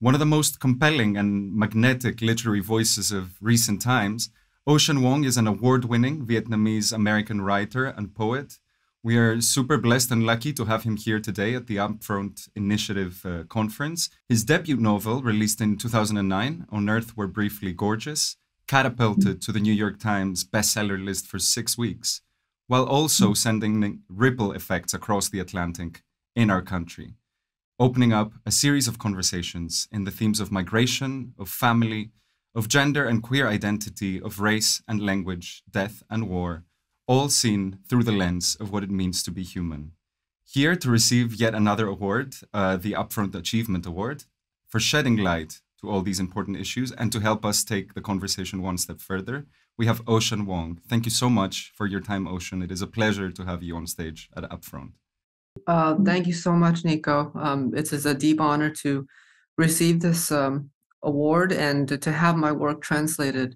One of the most compelling and magnetic literary voices of recent times, Ocean Vuong is an award-winning Vietnamese-American writer and poet. We are super blessed and lucky to have him here today at the Upfront Initiative conference. His debut novel, released in 2009, On Earth We're Briefly Gorgeous, catapulted to the New York Times bestseller list for 6 weeks, while also sending ripple effects across the Atlantic in our country, opening up a series of conversations in the themes of migration, of family, of gender and queer identity, of race and language, death and war, all seen through the lens of what it means to be human. Here to receive yet another award, the Upfront Achievement Award, for shedding light to all these important issues and to help us take the conversation one step further, we have Ocean Vuong. Thank you so much for your time, Ocean. It is a pleasure to have you on stage at Upfront. Thank you so much, Nico. It is a deep honor to receive this award and to have my work translated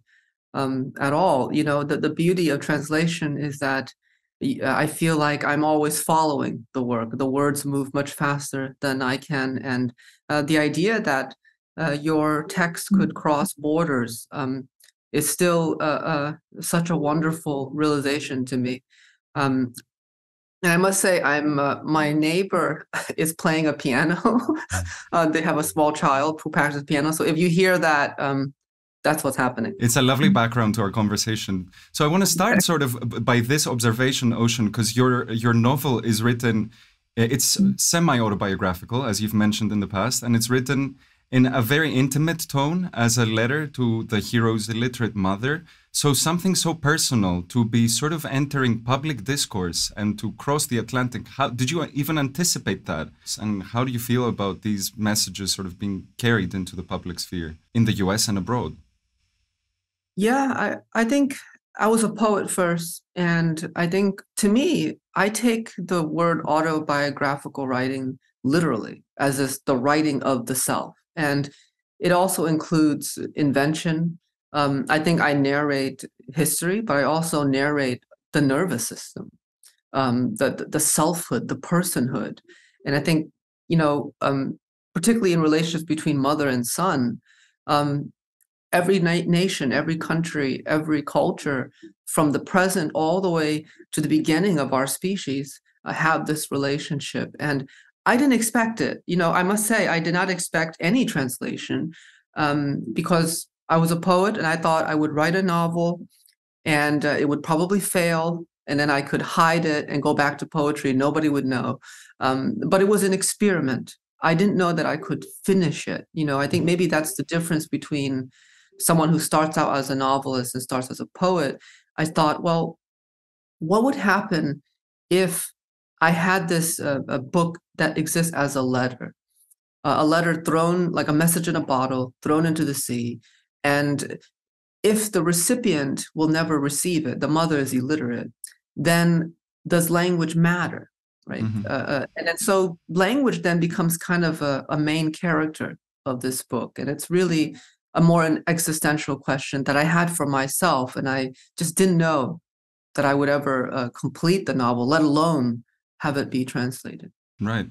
at all. You know, the beauty of translation is that I feel like I'm always following the work. The words move much faster than I can. And the idea that your text could cross borders is still such a wonderful realization to me. And I must say, my neighbor is playing a piano. They have a small child who practices piano. So if you hear that, that's what's happening. It's a lovely background to our conversation. So I want to start sort of by this observation, Ocean, because your novel is written, it's semi-autobiographical, as you've mentioned in the past, and it's written in a very intimate tone as a letter to the hero's illiterate mother. So something so personal to be sort of entering public discourse and to cross the Atlantic. How did you even anticipate that? And how do you feel about these messages sort of being carried into the public sphere in the US and abroad? Yeah, I think I was a poet first. And I think, to me, I take the word autobiographical writing literally as is the writing of the self. And it also includes invention. I think I narrate history, but I also narrate the nervous system, the selfhood, the personhood. And I think, you know, particularly in relationships between mother and son, every nation, every country, every culture, from the present all the way to the beginning of our species, have this relationship. And I didn't expect it. You know, I must say, I did not expect any translation because I was a poet and I thought I would write a novel and it would probably fail. And then I could hide it and go back to poetry. Nobody would know. But it was an experiment. I didn't know that I could finish it. You know, I think maybe that's the difference between someone who starts out as a novelist and starts as a poet. I thought, well, what would happen if I had this a book that exists as a letter thrown, like a message in a bottle, thrown into the sea. And if the recipient will never receive it, the mother is illiterate, then does language matter, right? Mm-hmm. And then so language then becomes kind of a main character of this book. And it's really an existential question that I had for myself. And I just didn't know that I would ever complete the novel, let alone have it be translated. Right.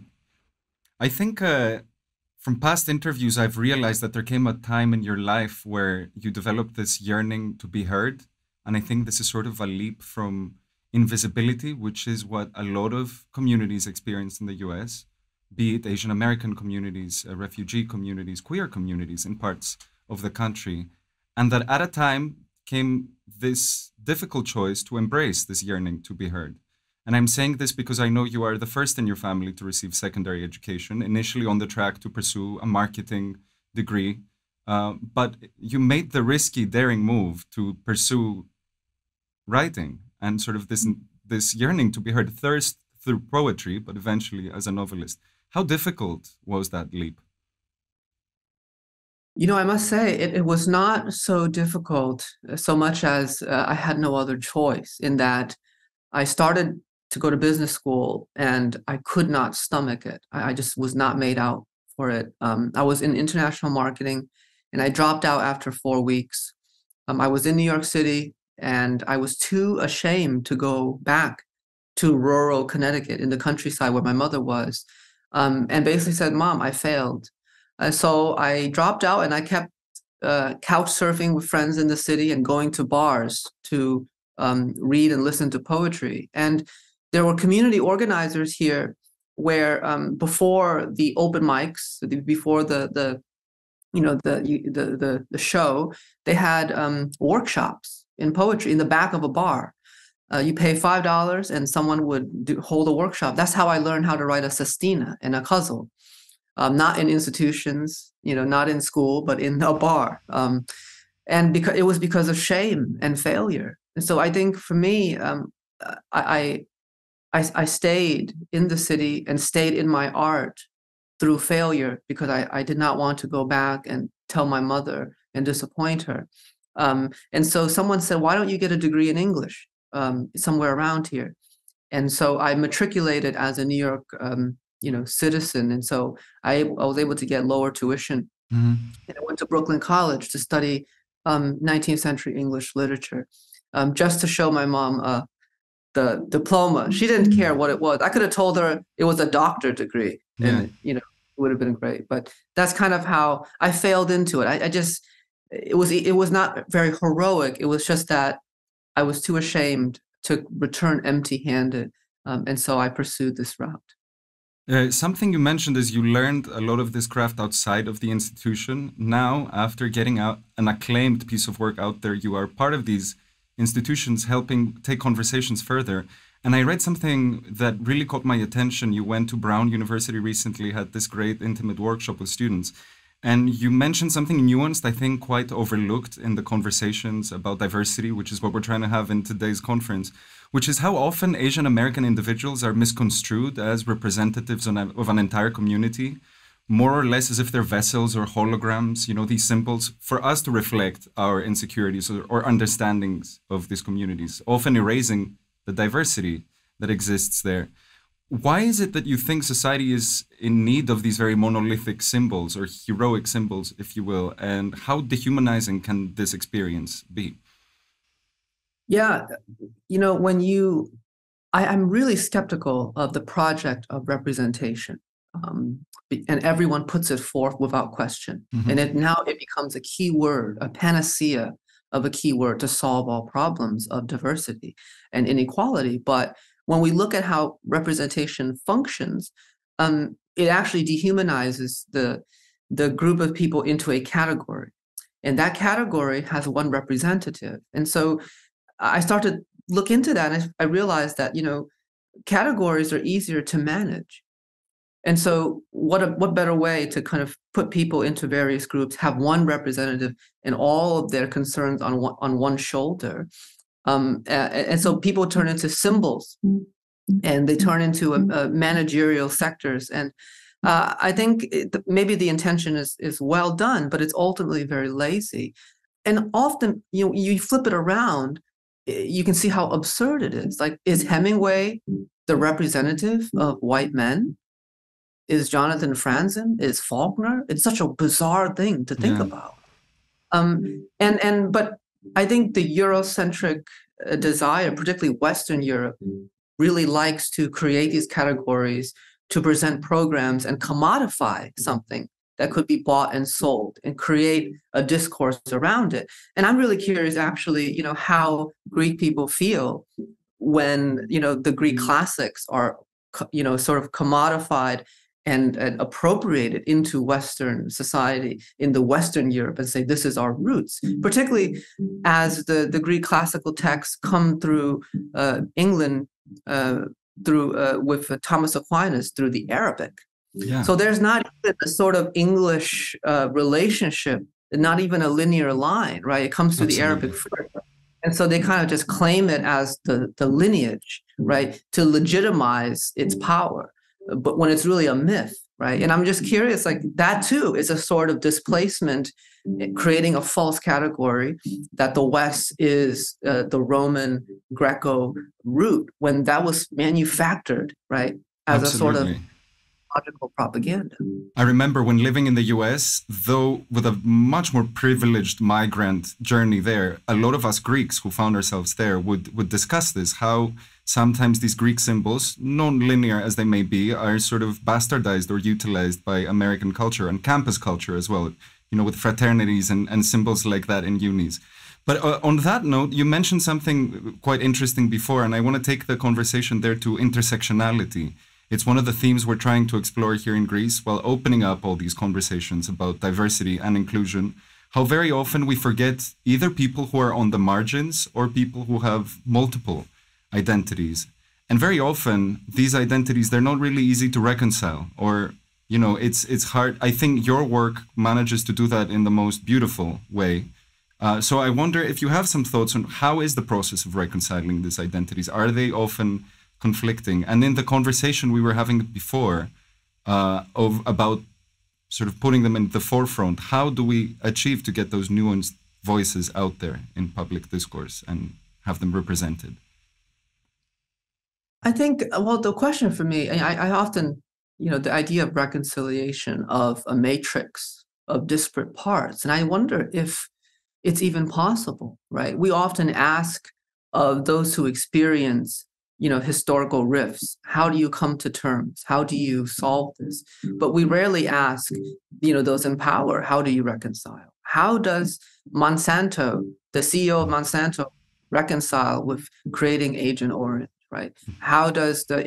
I think from past interviews, I've realized that there came a time in your life where you developed this yearning to be heard. And I think this is sort of a leap from invisibility, which is what a lot of communities experience in the US, be it Asian American communities, refugee communities, queer communities in parts of the country. And that at a time came this difficult choice to embrace this yearning to be heard. And I'm saying this because I know you are the first in your family to receive secondary education, initially on the track to pursue a marketing degree. But you made the risky, daring move to pursue writing and sort of this yearning to be heard, thirst through poetry, but eventually as a novelist. How difficult was that leap? You know, I must say it was not so difficult so much as I had no other choice, in that I started to go to business school and I could not stomach it. I just was not made out for it. I was in international marketing and I dropped out after 4 weeks. I was in New York City and I was too ashamed to go back to rural Connecticut in the countryside where my mother was, and basically said, "Mom, I failed. So I dropped out and I kept couch surfing with friends in the city and going to bars to read and listen to poetry. And there were community organizers here where before the open mics, before the show, they had workshops in poetry in the back of a bar. You pay $5 and someone would hold a workshop. That's how I learned how to write a sestina and a ghazal. Not in institutions, not in school, but in a bar. And it was because of shame and failure. And so I think for me, I stayed in the city and stayed in my art through failure because I did not want to go back and tell my mother and disappoint her. And so someone said, why don't you get a degree in English somewhere around here? And so I matriculated as a New York citizen. And so I was able to get lower tuition. Mm-hmm. And I went to Brooklyn College to study 19th century English literature, just to show my mom the diploma. She didn't care what it was. I could have told her it was a doctorate degree, and it would have been great. But that's kind of how I failed into it. It was not very heroic. It was just that I was too ashamed to return empty-handed, and so I pursued this route. Something you mentioned is you learned a lot of this craft outside of the institution. Now, after getting out an acclaimed piece of work out there, you are part of these institutions helping take conversations further. And I read something that really caught my attention. You went to Brown University recently, had this great intimate workshop with students. And you mentioned something nuanced, I think quite overlooked in the conversations about diversity, which is what we're trying to have in today's conference, which is how often Asian American individuals are misconstrued as representatives of an entire community, more or less as if they're vessels or holograms, these symbols, for us to reflect our insecurities or understandings of these communities, often erasing the diversity that exists there. Why is it that you think society is in need of these very monolithic symbols or heroic symbols, if you will, and how dehumanizing can this experience be? Yeah, I'm really skeptical of the project of representation, and everyone puts it forth without question. Mm-hmm. And now it becomes a key word, a panacea of a key word to solve all problems of diversity and inequality. But when we look at how representation functions, it actually dehumanizes the group of people into a category. And that category has one representative. And so I started to look into that, and I realized that, categories are easier to manage. And so what better way to kind of put people into various groups, have one representative and all of their concerns on one shoulder. And so people turn into symbols, and they turn into managerial sectors. And I think maybe the intention is well done, but it's ultimately very lazy. And often, you flip it around, you can see how absurd it is. Like, is Hemingway the representative of white men? Is Jonathan Franzen? Is Faulkner? It's such a bizarre thing to think about. But I think the Eurocentric desire, particularly Western Europe, really likes to create these categories to present programs and commodify something that could be bought and sold and create a discourse around it. And I'm really curious, actually, how Greek people feel when, the Greek classics are, sort of commodified and appropriated into Western society, in the Western Europe, and say, this is our roots, particularly as the Greek classical texts come through England with Thomas Aquinas through the Arabic. Yeah. So there's not even a sort of English relationship, not even a linear line, right? It comes through the Arabic first. And so they kind of just claim it as the lineage, right, to legitimize its power. But when it's really a myth, right? And I'm just curious, like, that too is a sort of displacement, creating a false category that the West is the Roman Greco root, when that was manufactured, right, as a sort of logical propaganda. I remember when living in the US, though with a much more privileged migrant journey there, a lot of us Greeks who found ourselves there would discuss this, how sometimes these Greek symbols, non-linear as they may be, are sort of bastardized or utilized by American culture and campus culture as well, with fraternities and symbols like that in unis. But on that note, you mentioned something quite interesting before, and I want to take the conversation there to intersectionality. It's one of the themes we're trying to explore here in Greece while opening up all these conversations about diversity and inclusion. How very often we forget either people who are on the margins or people who have multiple identities. And very often, these identities, they're not really easy to reconcile, or, it's hard. I think your work manages to do that in the most beautiful way. So I wonder if you have some thoughts on how is the process of reconciling these identities? Are they often conflicting? And in the conversation we were having before about sort of putting them in the forefront, how do we achieve to get those nuanced voices out there in public discourse and have them represented? I think, the question for me, I often, the idea of reconciliation of a matrix of disparate parts, and I wonder if it's even possible, right? We often ask of those who experience, historical rifts, how do you come to terms? How do you solve this? But we rarely ask, those in power, how do you reconcile? How does Monsanto, the CEO of Monsanto, reconcile with creating Agent Orange, right? How does the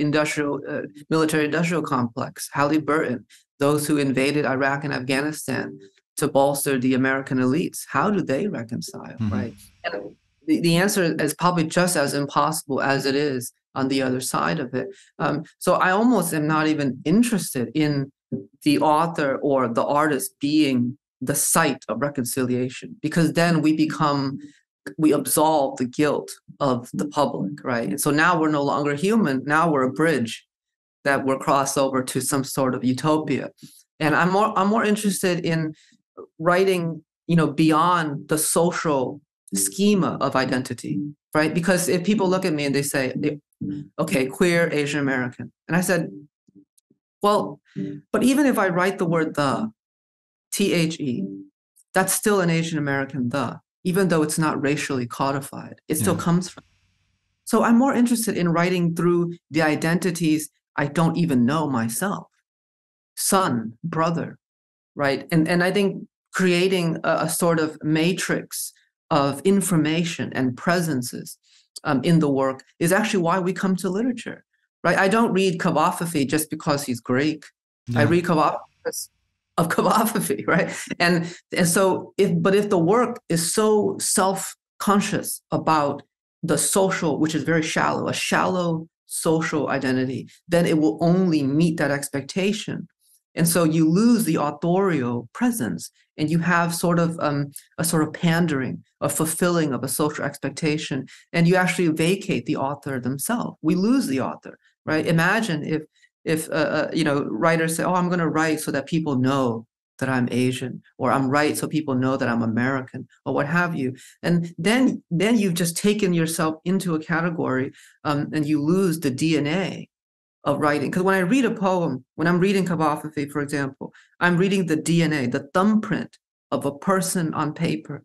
military-industrial complex, Halliburton, those who invaded Iraq and Afghanistan to bolster the American elites, how do they reconcile, right? And the answer is probably just as impossible as it is on the other side of it. So I almost am not even interested in the author or the artist being the site of reconciliation, because then we absolve the guilt of the public, right? And so now we're no longer human. Now we're a bridge that we're crossed over to some sort of utopia. And I'm more interested in writing, beyond the social schema of identity, right? Because if people look at me and they say, okay, queer Asian American, and I said, well, but even if I write the word the, THE, that's still an Asian American the, even though it's not racially codified, it still comes from. So I'm more interested in writing through the identities I don't even know myself, son, brother, right? And I think creating a sort of matrix of information and presences in the work is actually why we come to literature, right? I don't read Kavafefi just because he's Greek. I read Kavafefi because of Kavafefi, right? And so if the work is so self-conscious about the social, which is very shallow, a shallow social identity, then it will only meet that expectation. And so you lose the authorial presence, and you have sort of a sort of pandering, a fulfilling of a social expectation, and you actually vacate the author themselves. We lose the author, right? Imagine if writers say, "Oh, I'm going to write so that people know that I'm Asian," or "I'm write so people know that I'm American," or what have you. And then you've just taken yourself into a category, and you lose the DNA of writing. Because when I read a poem, when I'm reading Kavafefi, for example, I'm reading the DNA, the thumbprint of a person on paper.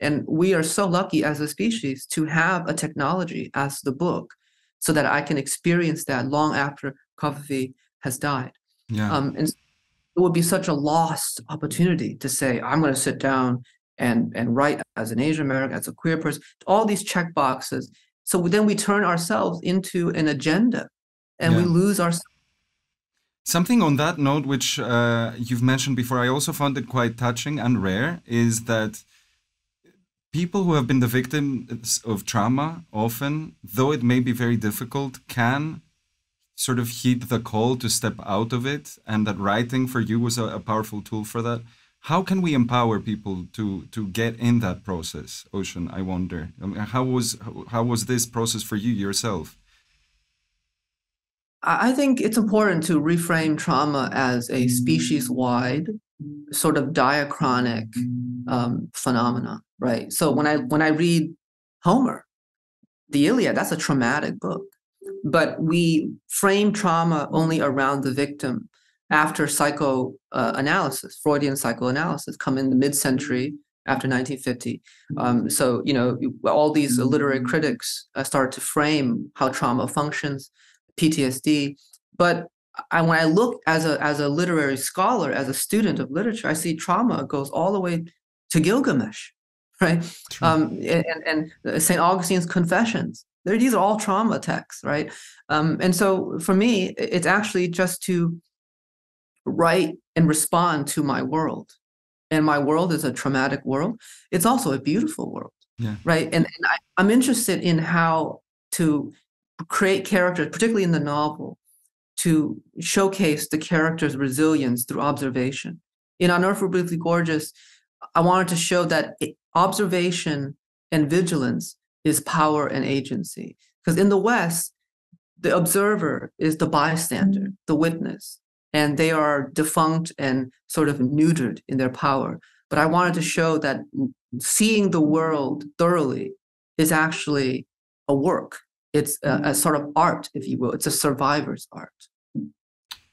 And we are so lucky as a species to have a technology as the book so that I can experience that long after Kavafefi has died. And it would be such a lost opportunity to say, I'm going to sit down and write as an Asian American, as a queer person, all these check boxes. So then we turn ourselves into an agenda. And we lose our. Something on that note, which you've mentioned before, I also found it quite touching and rare, is that people who have been the victims of trauma often, though it may be very difficult, can sort of heed the call to step out of it, and that writing for you was a powerful tool for that. How can we empower people to get in that process, Ocean, I wonder? I mean, how was this process for you yourself? I think it's important to reframe trauma as a species-wide sort of diachronic phenomena, right? So when I read Homer, the Iliad, that's a traumatic book, but we frame trauma only around the victim after psychoanalysis, Freudian psychoanalysis, come in the mid-century after 1950. So, all these literary critics start to frame how trauma functions, PTSD. But when I look as a literary scholar, as a student of literature, I see trauma goes all the way to Gilgamesh, right? And St. Augustine's Confessions. These are all trauma texts, right? And so for me, it's actually just to write and respond to my world. And my world is a traumatic world. It's also a beautiful world, right? And I'm interested in how to create characters, particularly in the novel, to showcase the character's resilience through observation. In On Earth We're Briefly Gorgeous, I wanted to show that observation and vigilance is power and agency. Because in the West, the observer is the bystander, the witness, and they are defunct and sort of neutered in their power. But I wanted to show that seeing the world thoroughly is actually a work. It's a sort of art, if you will. It's a survivor's art.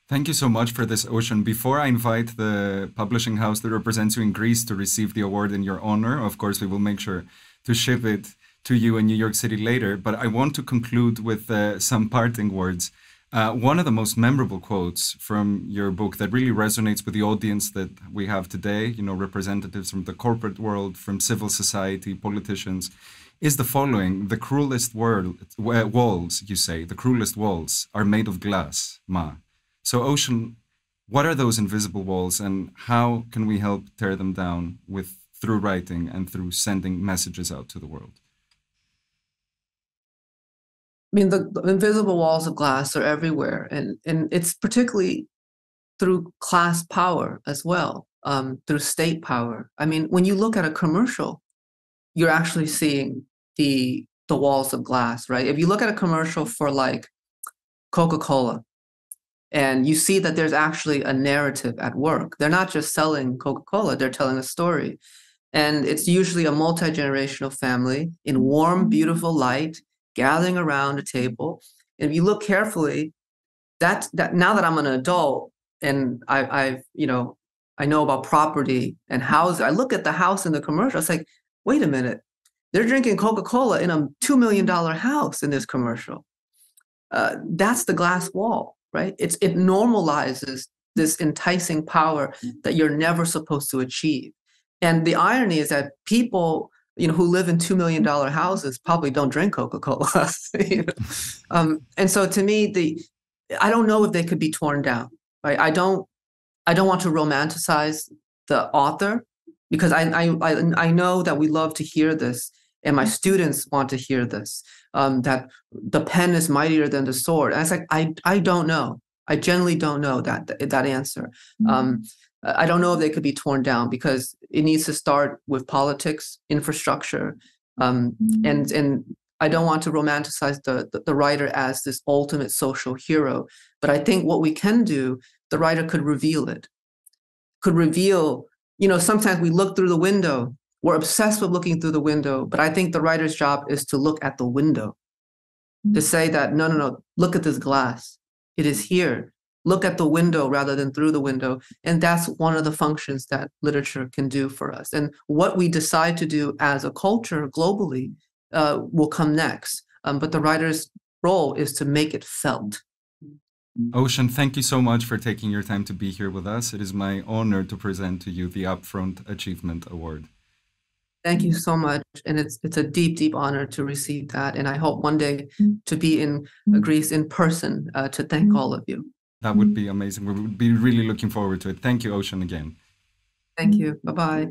Thank you so much for this, Ocean. Before I invite the publishing house that represents you in Greece to receive the award in your honor, of course, we will make sure to ship it to you in New York City later. But I want to conclude with some parting words. One of the most memorable quotes from your book that really resonates with the audience that we have today, representatives from the corporate world, from civil society, politicians, is the following: the cruelest walls, you say, the cruelest walls are made of glass, Ma. So, Ocean, what are those invisible walls, and how can we help tear them down through writing and through sending messages out to the world? I mean, the invisible walls of glass are everywhere, and it's particularly through class power as well, through state power. I mean, when you look at a commercial, you're actually seeing the walls of glass, right? If you look at a commercial for like Coca-Cola, and you see that there's actually a narrative at work. They're not just selling Coca-Cola, they're telling a story. And it's usually a multi-generational family in warm, beautiful light, gathering around a table. And if you look carefully, that now that I'm an adult and I know about property and housing, I look at the house in the commercial, it's like, wait a minute, they're drinking Coca-Cola in a $2 million house in this commercial. That's the glass wall, right? It normalizes this enticing power that you're never supposed to achieve. And the irony is that people, who live in $2 million houses probably don't drink Coca-Cola. And so to me, I don't know if they could be torn down, right? I don't want to romanticize the author, because I know that we love to hear this, and my students want to hear this, that the pen is mightier than the sword. And it's like, I don't know. I generally don't know that answer. I don't know if they could be torn down, because it needs to start with politics, infrastructure, and I don't want to romanticize the writer as this ultimate social hero. But I think what we can do, the writer could reveal it. Could reveal, sometimes we look through the window. We're obsessed with looking through the window, but I think the writer's job is to look at the window, to say that, no, look at this glass. It is here. Look at the window rather than through the window. And that's one of the functions that literature can do for us. And what we decide to do as a culture globally will come next. But the writer's role is to make it felt. Ocean, thank you so much for taking your time to be here with us. It is my honor to present to you the Upfront Achievement Award. Thank you so much. And it's a deep, deep honor to receive that. And I hope one day to be in Greece in person to thank all of you. That would be amazing. We would be really looking forward to it. Thank you, Ocean, again. Thank you. Bye-bye.